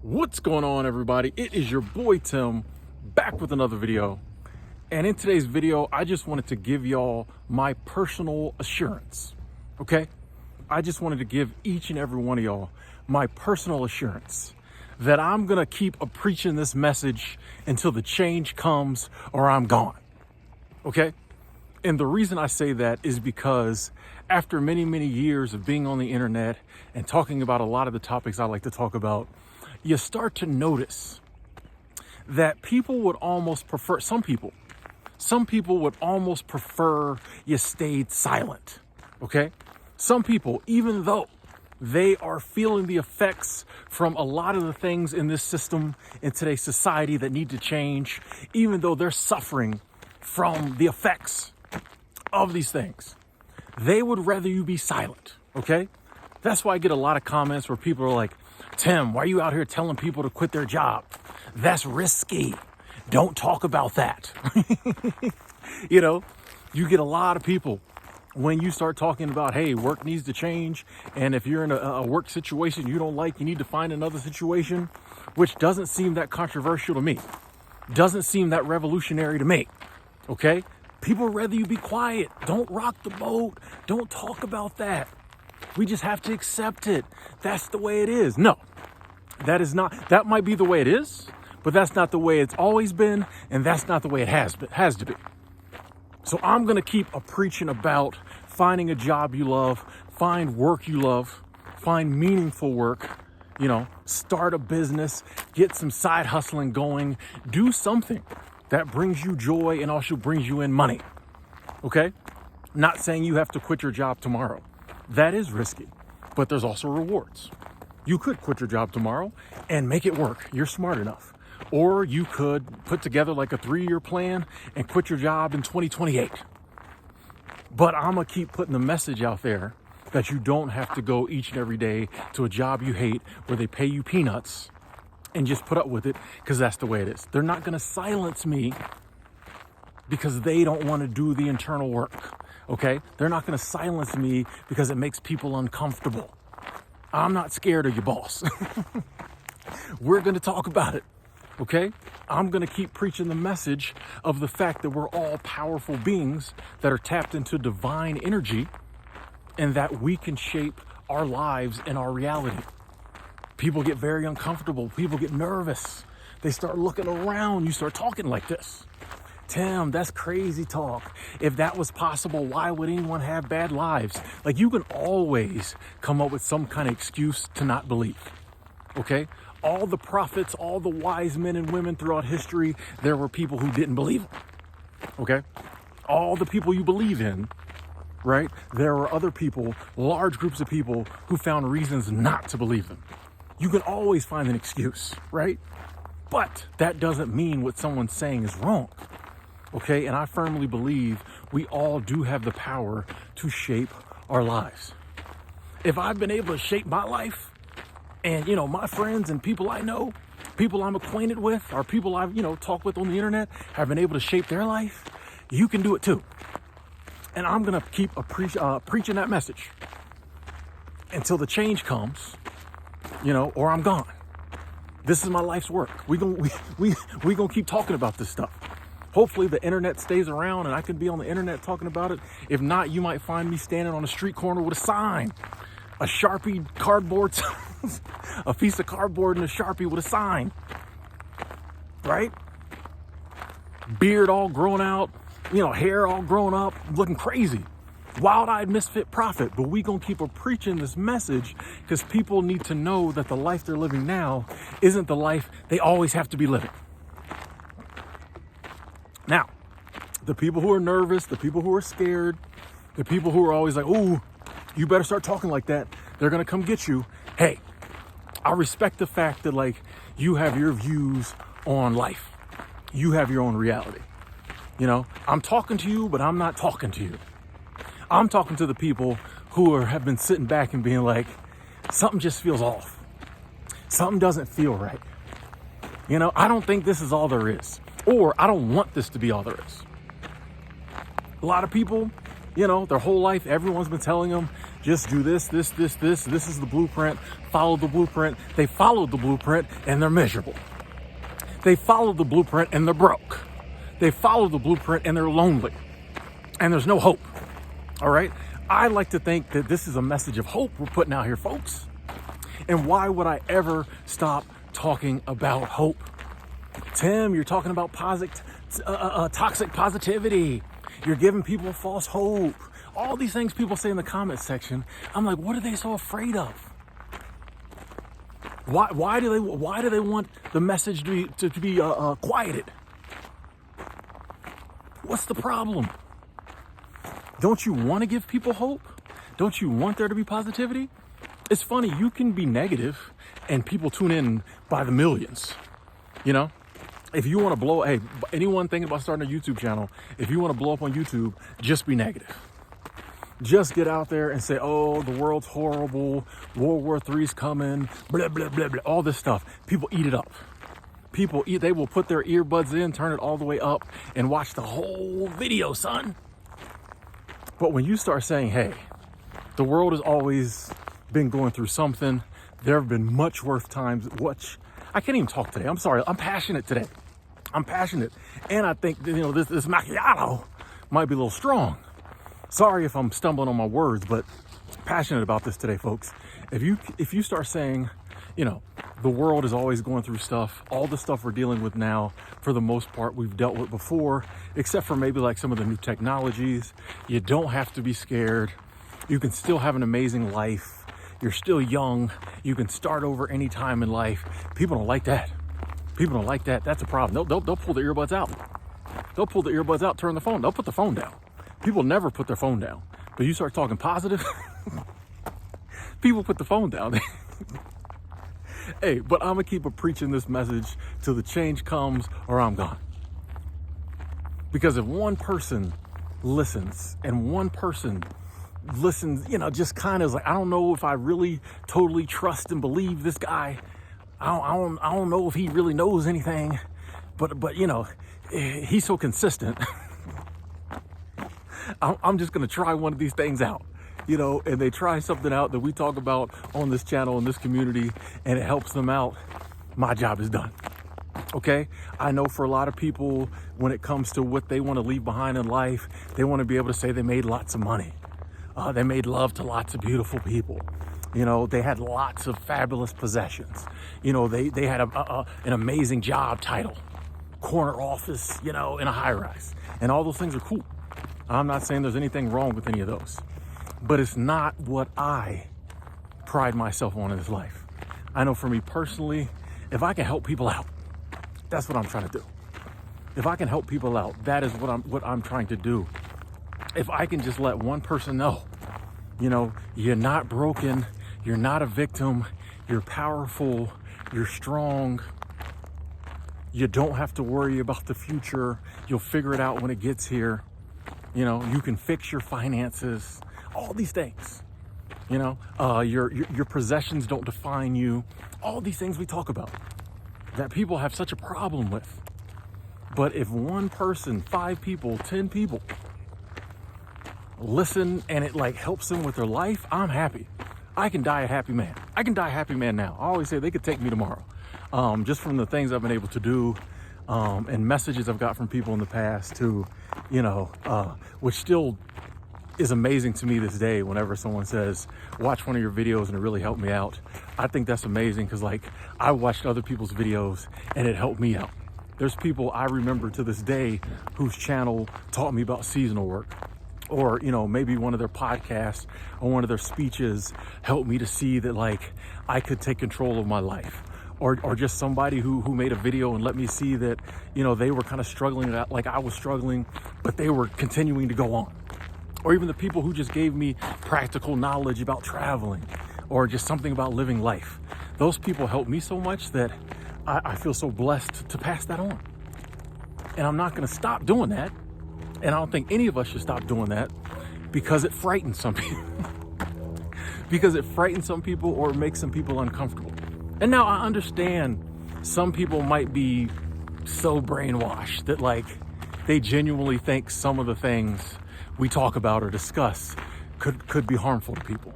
What's going on, everybody? It is your boy Tim, back with another video. And in today's video, I just wanted to give y'all my personal assurance, okay? I just wanted to give each and every one of y'all my personal assurance that I'm gonna keep preaching this message until the change comes or I'm gone, okay? And the reason I say that is because after many, many years of being on the internet and talking about a lot of the topics I like to talk about, you start to notice that people would almost prefer, some people would almost prefer you stayed silent, okay? Some people, even though they are feeling the effects from a lot of the things in this system, in today's society that need to change, even though they're suffering from the effects of these things, they would rather you be silent, okay? That's why I get a lot of comments where people are like, Tim, why are you out here telling people to quit their job? That's risky. Don't talk about that. You know, you get a lot of people when you start talking about, hey, work needs to change. And if you're in a work situation you don't like, you need to find another situation, which doesn't seem that controversial to me. Doesn't seem that revolutionary to me. Okay? People rather you be quiet. Don't rock the boat. Don't talk about that. We just have to accept it. That's the way it is. No, that is not. That might be the way it is, but that's not the way it's always been, and that's not the way it has to be. So I'm going to keep preaching about finding a job you love, find work you love, find meaningful work, start a business, get some side hustling going, do something that brings you joy and also brings you in money. Okay? Not saying you have to quit your job tomorrow. That is risky, but there's also rewards. You could quit your job tomorrow and make it work. You're smart enough. Or you could put together like a 3-year plan and quit your job in 2028. But I'm going to keep putting the message out there that you don't have to go each and every day to a job you hate where they pay you peanuts and just put up with it because that's the way it is. They're not going to silence me because they don't want to do the internal work. Okay? They're not going to silence me because it makes people uncomfortable. I'm not scared of your boss. We're going to talk about it. Okay? I'm going to keep preaching the message of the fact that we're all powerful beings that are tapped into divine energy and that we can shape our lives and our reality. People get very uncomfortable. People get nervous. They start looking around. You start talking like this. Tim, that's crazy talk. If that was possible, why would anyone have bad lives? Like, you can always come up with some kind of excuse to not believe. Okay? All the prophets, all the wise men and women throughout history, there were people who didn't believe them. Okay? All the people you believe in, right? There were other people, large groups of people who found reasons not to believe them. You can always find an excuse, right? But that doesn't mean what someone's saying is wrong. Okay, and I firmly believe we all do have the power to shape our lives. If I've been able to shape my life and, my friends and people I know, people I'm acquainted with, or people I've, talked with on the internet have been able to shape their life, you can do it too. And I'm going to keep preaching that message until the change comes, or I'm gone. This is my life's work. We gonna keep talking about this stuff. Hopefully the internet stays around and I can be on the internet talking about it. If not, you might find me standing on a street corner with a sign, a Sharpie cardboard, a piece of cardboard and a Sharpie with a sign, right? Beard all grown out, hair all grown up, looking crazy. Wild-eyed misfit prophet. But we gonna keep preaching this message because people need to know that the life they're living now isn't the life they always have to be living. Now, the people who are nervous, the people who are scared, the people who are always like, oh, you better start talking like that, they're going to come get you. Hey, I respect the fact that, you have your views on life. You have your own reality. I'm talking to you, but I'm not talking to you. I'm talking to the people who have been sitting back and being like, something just feels off. Something doesn't feel right. I don't think this is all there is. Or I don't want this to be all there is. A lot of people, their whole life, everyone's been telling them just do this. This is the blueprint. Follow the blueprint. They followed the blueprint and they're miserable. They followed the blueprint and they're broke. They follow the blueprint and they're lonely. And there's no hope. All right. I like to think that this is a message of hope we're putting out here, folks. And why would I ever stop talking about hope? Tim, you're talking about toxic positivity. You're giving people false hope. All these things people say in the comment section. I'm like, what are they so afraid of? Why do they want the message to be quieted? What's the problem? Don't you want to give people hope? Don't you want there to be positivity? It's funny, you can be negative and people tune in by the millions. You know, if you want to blow, hey, anyone thinking about starting a YouTube channel, if you want to blow up on YouTube, just be negative. Just get out there and say, oh, the world's horrible, World War III's coming, blah, blah, blah, blah, all this stuff. People eat it up. They will put their earbuds in, turn it all the way up, and watch the whole video, son. But when you start saying, hey, the world has always been going through something, there have been much worse times. I can't even talk today. I'm sorry. I'm passionate today. I'm passionate. And I think, this macchiato might be a little strong. Sorry if I'm stumbling on my words, but passionate about this today, folks. If you start saying, the world is always going through stuff, all the stuff we're dealing with now, for the most part, we've dealt with before, except for maybe like some of the new technologies. You don't have to be scared. You can still have an amazing life. You're still young. You can start over any time in life. People don't like that. People don't like that. That's a problem. They'll pull the earbuds out. They'll pull the earbuds out, turn the phone. They'll put the phone down. People never put their phone down. But you start talking positive, people put the phone down. Hey, but I'm going to keep preaching this message till the change comes or I'm gone. Because if one person listens and one person listens, just kind of like, I don't know if I really totally trust and believe this guy. I don't know if he really knows anything, but he's so consistent. I'm just going to try one of these things out, and they try something out that we talk about on this channel, in this community, and it helps them out. My job is done. Okay. I know for a lot of people, when it comes to what they want to leave behind in life, they want to be able to say they made lots of money. They made love to lots of beautiful people. They had lots of fabulous possessions. They had an amazing job title, corner office, in a high rise, and all those things are cool. I'm not saying there's anything wrong with any of those, but it's not what I pride myself on in this life. I know for me personally, if I can help people out, that's what I'm trying to do. If I can help people out, that is what I'm trying to do. If I can just let one person know, you're not broken, you're not a victim, you're powerful, you're strong, you don't have to worry about the future, you'll figure it out when it gets here, you can fix your finances, all these things, your possessions don't define you, all these things we talk about that people have such a problem with. But if one person, 5 people, 10 people listen and it helps them with their life, I'm happy. I can die a happy man. I can die a happy man now. I always say they could take me tomorrow. Just from the things I've been able to do, and messages I've got from people in the past too, which still is amazing to me this day. Whenever someone says, watch one of your videos and it really helped me out, I think that's amazing because I watched other people's videos and it helped me out. There's people I remember to this day whose channel taught me about seasonal work. Or, maybe one of their podcasts or one of their speeches helped me to see that I could take control of my life. Or just somebody who made a video and let me see that, they were kind of struggling like I was struggling, but they were continuing to go on. Or even the people who just gave me practical knowledge about traveling or just something about living life. Those people helped me so much that I feel so blessed to pass that on. And I'm not going to stop doing that. And I don't think any of us should stop doing that because it frightens some people. Because it frightens some people or it makes some people uncomfortable. And now I understand some people might be so brainwashed that they genuinely think some of the things we talk about or discuss could be harmful to people.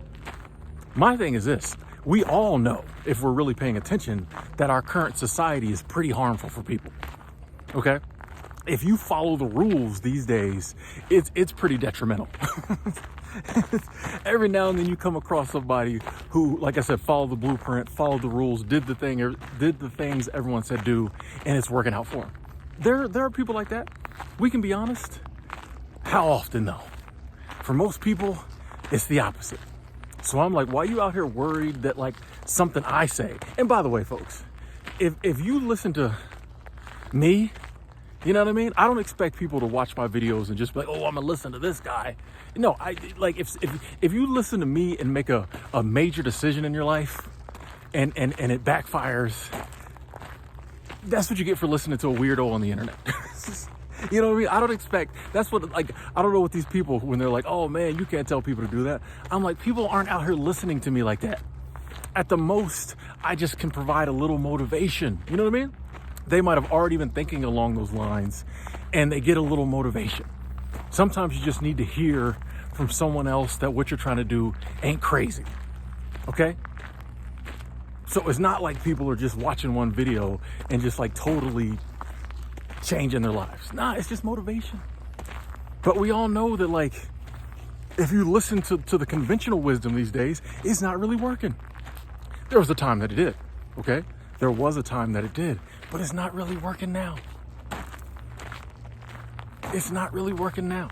My thing is this: we all know, if we're really paying attention, that our current society is pretty harmful for people. Okay? If you follow the rules these days, it's pretty detrimental. Every now and then you come across somebody who, like I said, followed the blueprint, followed the rules, did the things everyone said do, and it's working out for them. There are people like that. We can be honest. How often though? For most people, it's the opposite. So I'm like, why are you out here worried that like something I say? And by the way, folks, if you listen to me, you know what I mean? I don't expect people to watch my videos and just be like, oh, I'm gonna listen to this guy. No, if you listen to me and make a major decision in your life and it backfires, that's what you get for listening to a weirdo on the internet. You know what I mean? I don't expect, that's what, like, I don't know what these people, when they're like, oh man, you can't tell people to do that. I'm like, people aren't out here listening to me like that. At the most, I just can provide a little motivation. You know what I mean? They might have already been thinking along those lines and they get a little motivation. Sometimes you just need to hear from someone else that what you're trying to do ain't crazy. Okay? So it's not like people are just watching one video and just like totally changing their lives. Nah, it's just motivation. But we all know that, like, if you listen to the conventional wisdom these days, it's not really working. There was a time that it did, okay? There was a time that it did, but it's not really working now. It's not really working now.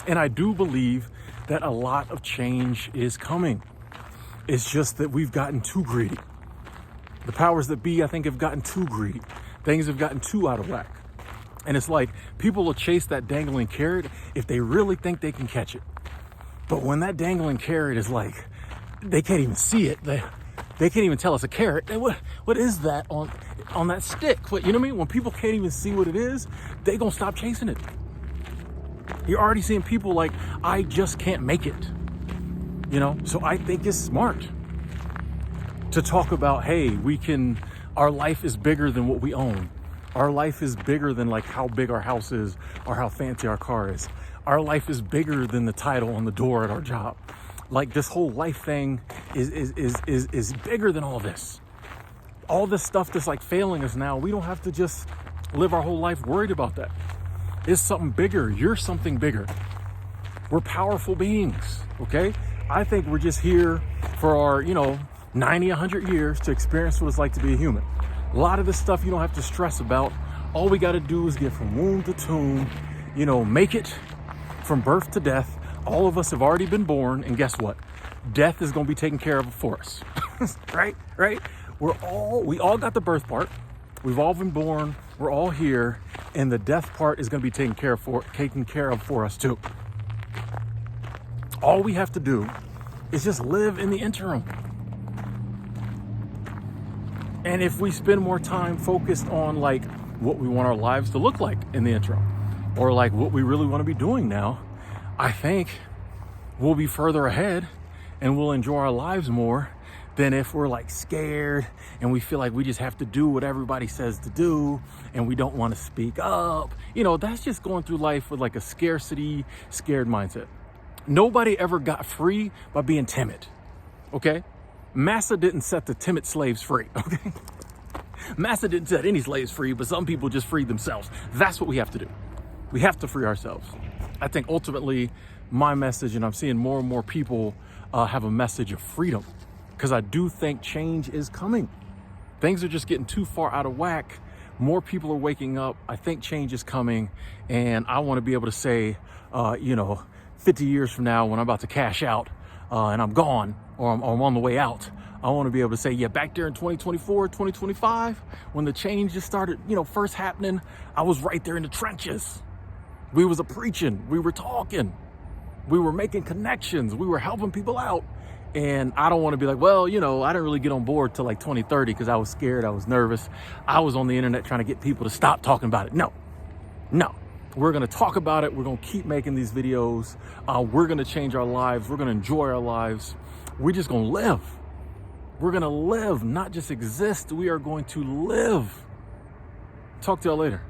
And I do believe that a lot of change is coming. It's just that we've gotten too greedy. The powers that be, I think, have gotten too greedy. Things have gotten too out of whack. And it's like people will chase that dangling carrot if they really think they can catch it. But when that dangling carrot is like, they can't even see it. They can't even tell it's a carrot. What is that on that stick? You know what I mean? When people can't even see what it is, they gonna stop chasing it. You're already seeing people like, I just can't make it. You know? So I think it's smart to talk about, hey, our life is bigger than what we own. Our life is bigger than like how big our house is or how fancy our car is. Our life is bigger than the title on the door at our job. Like, this whole life thing is bigger than all this. All this stuff that's like failing us now, we don't have to just live our whole life worried about that. It's something bigger. You're something bigger. We're powerful beings, okay? I think we're just here for our, 90, 100 years to experience what it's like to be a human. A lot of this stuff you don't have to stress about. All we got to do is get from womb to tomb, make it from birth to death. All of us have already been born, and guess what? Death is going to be taken care of for us. Right? We all got the birth part. We've all been born. We're all here, and the death part is going to be taken care of for us too. All we have to do is just live in the interim. And if we spend more time focused on like what we want our lives to look like in the interim, or like what we really want to be doing now, I think we'll be further ahead and we'll enjoy our lives more than if we're like scared and we feel like we just have to do what everybody says to do and we don't want to speak up. That's just going through life with like a scared mindset. Nobody ever got free by being timid, okay? Massa didn't set the timid slaves free, okay? Massa didn't set any slaves free, but some people just freed themselves. That's what we have to do. We have to free ourselves. I think ultimately my message, and I'm seeing more and more people have a message of freedom, because I do think change is coming. Things are just getting too far out of whack. More people are waking up. I think change is coming. And I want to be able to say, 50 years from now, when I'm about to cash out and I'm gone, or I'm on the way out, I want to be able to say, yeah, back there in 2024, 2025, when the change just started, first happening, I was right there in the trenches. We was preaching, we were talking, we were making connections, we were helping people out. And I don't want to be like, well, I didn't really get on board till like 2030 because I was scared, I was nervous. I was on the internet trying to get people to stop talking about it. No. We're going to talk about it. We're going to keep making these videos. We're going to change our lives. We're going to enjoy our lives. We're just going to live. We're going to live, not just exist. We are going to live. Talk to y'all later.